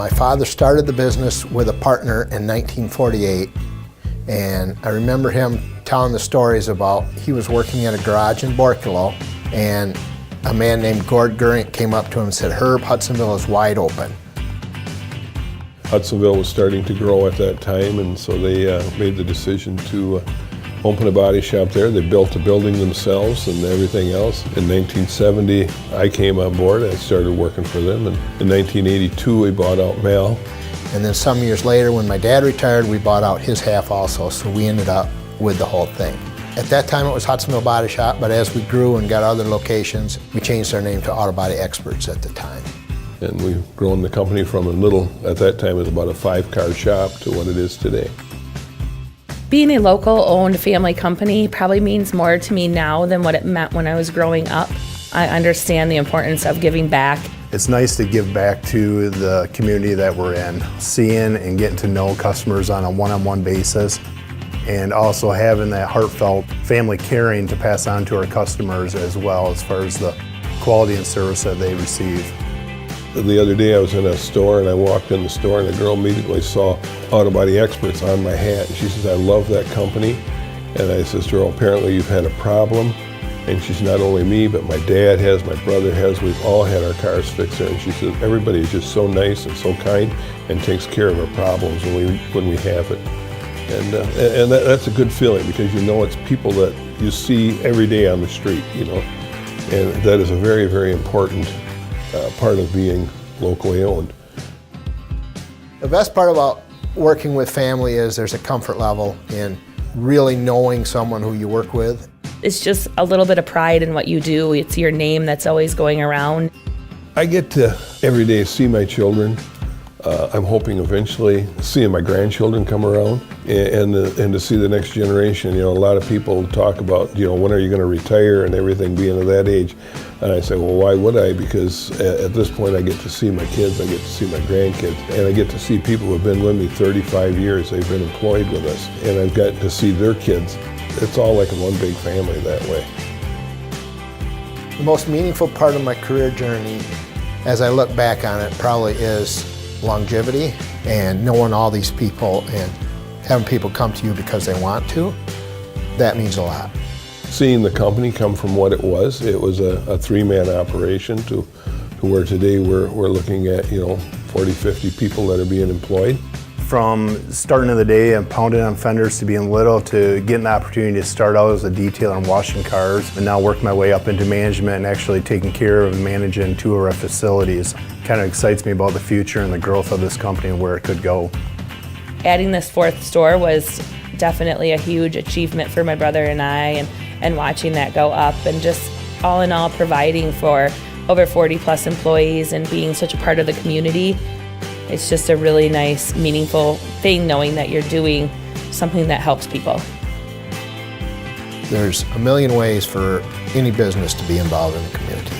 My father started the business with a partner in 1948, and I remember him telling the stories about he was working in a garage in Borculo, and a man named Gord Gurink came up to him and said, "Herb, Hudsonville is wide open." Hudsonville was starting to grow at that time, and so they made the decision to open a body shop there. They built the building themselves and everything else. In 1970, I came on board. I started working for them, and in 1982, we bought out Mal. And then some years later, when my dad retired, we bought out his half also, so we ended up with the whole thing. At that time, it was Hudsonville Body Shop, but as we grew and got other locations, we changed our name to Auto Body Experts at the time. And we've grown the company from a little, at that time, it was about a 5-car shop to what it is today. Being a local-owned family company probably means more to me now than what it meant when I was growing up. I understand the importance of giving back. It's nice to give back to the community that we're in, seeing and getting to know customers on a one-on-one basis, and also having that heartfelt family caring to pass on to our customers as well as far as the quality and service that they receive. The other day I was in a store and I walked in the store and the girl immediately saw Auto Body Experts on my hat. And she says, "I love that company." And I says to her, "Apparently you've had a problem." And she's, "Not only me, but my dad has, my brother has, we've all had our cars fixed there." And she says, "Everybody is just so nice and so kind and takes care of our problems when we have it." And that's a good feeling, because you know it's people that you see every day on the street, you know. And that is a very, very important part of being locally owned. The best part about working with family is there's a comfort level in really knowing someone who you work with. It's just a little bit of pride in what you do. It's your name that's always going around. I get to every day see my children. I'm hoping eventually seeing my grandchildren come around and to see the next generation. You know, a lot of people talk about, you know, when are you going to retire and everything, being at that age. And I say, well, why would I? Because at this point I get to see my kids, I get to see my grandkids, and I get to see people who have been with me 35 years. They've been employed with us, and I've gotten to see their kids. It's all like one big family that way. The most meaningful part of my career journey, as I look back on it, probably is longevity and knowing all these people and having people come to you because they want to. That means a lot. Seeing the company come from what it was a 3-man operation to where today we're looking at, you know, 40, 50 people that are being employed. From starting of the day and pounding on fenders to being little to getting the opportunity to start out as a detailer and washing cars, and now work my way up into management and actually taking care of and managing 2 of our facilities. Kind of excites me about the future and the growth of this company and where it could go. Adding this 4th store was definitely a huge achievement for my brother and I, and watching that go up, and just all in all providing for over 40 plus employees and being such a part of the community. It's just a really nice, meaningful thing knowing that you're doing something that helps people. There's a million ways for any business to be involved in the community.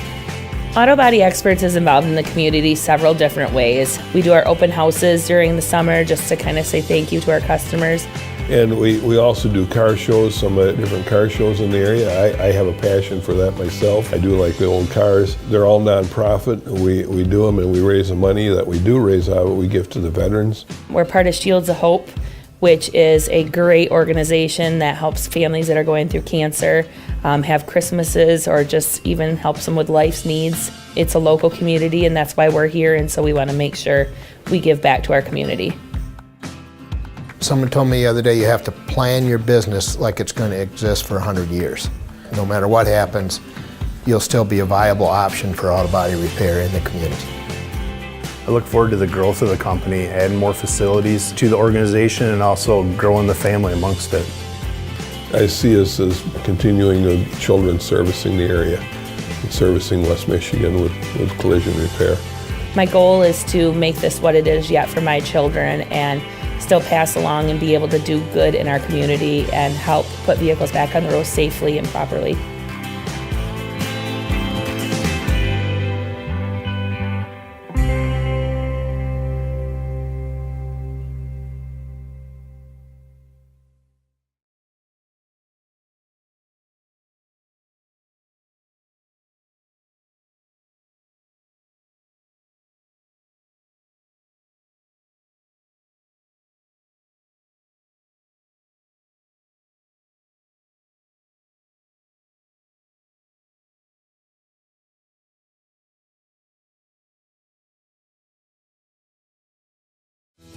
Auto Body Experts is involved in the community several different ways. We do our open houses during the summer just to kind of say thank you to our customers. And we also do car shows, some different car shows in the area. I have a passion for that myself. I do like the old cars. They're all nonprofit. We do them and we raise the money that we do raise out of it, we give to the veterans. We're part of Shields of Hope, which is a great organization that helps families that are going through cancer have Christmases or just even helps them with life's needs. It's a local community, and that's why we're here, and so we want to make sure we give back to our community. Someone told me the other day you have to plan your business like it's going to exist for 100 years. No matter what happens, you'll still be a viable option for auto body repair in the community. I look forward to the growth of the company, adding more facilities to the organization and also growing the family amongst it. I see us as continuing the children servicing the area and servicing West Michigan with collision repair. My goal is to make this what it is yet for my children and still pass along and be able to do good in our community and help put vehicles back on the road safely and properly.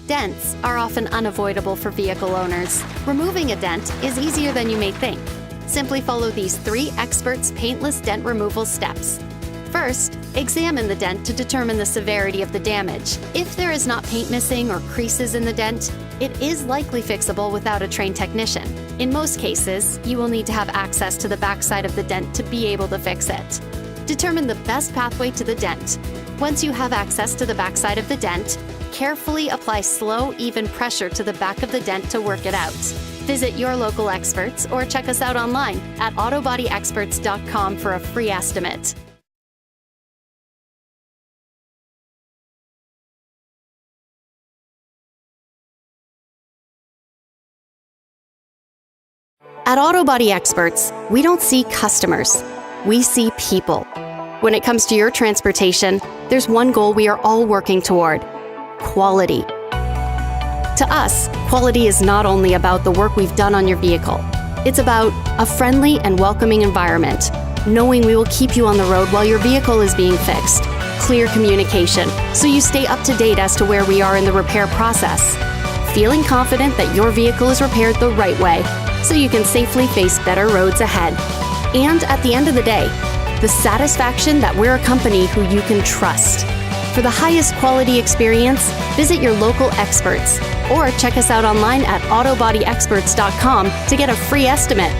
Dents are often unavoidable for vehicle owners. Removing a dent is easier than you may think. Simply follow these 3 experts' paintless dent removal steps. First, examine the dent to determine the severity of the damage. If there is not paint missing or creases in the dent, it is likely fixable without a trained technician. In most cases, you will need to have access to the backside of the dent to be able to fix it. Determine the best pathway to the dent. Once you have access to the backside of the dent, carefully apply slow, even pressure to the back of the dent to work it out. Visit your local experts or check us out online at autobodyexperts.com for a free estimate. At Auto Body Experts, we don't see customers, we see people. When it comes to your transportation, there's one goal we are all working toward: quality. To us, quality is not only about the work we've done on your vehicle. It's about a friendly and welcoming environment, knowing we will keep you on the road while your vehicle is being fixed. Clear communication, so you stay up to date as to where we are in the repair process. Feeling confident that your vehicle is repaired the right way, so you can safely face better roads ahead. And at the end of the day, the satisfaction that we're a company who you can trust. For the highest quality experience, visit your local experts or check us out online at autobodyexperts.com to get a free estimate.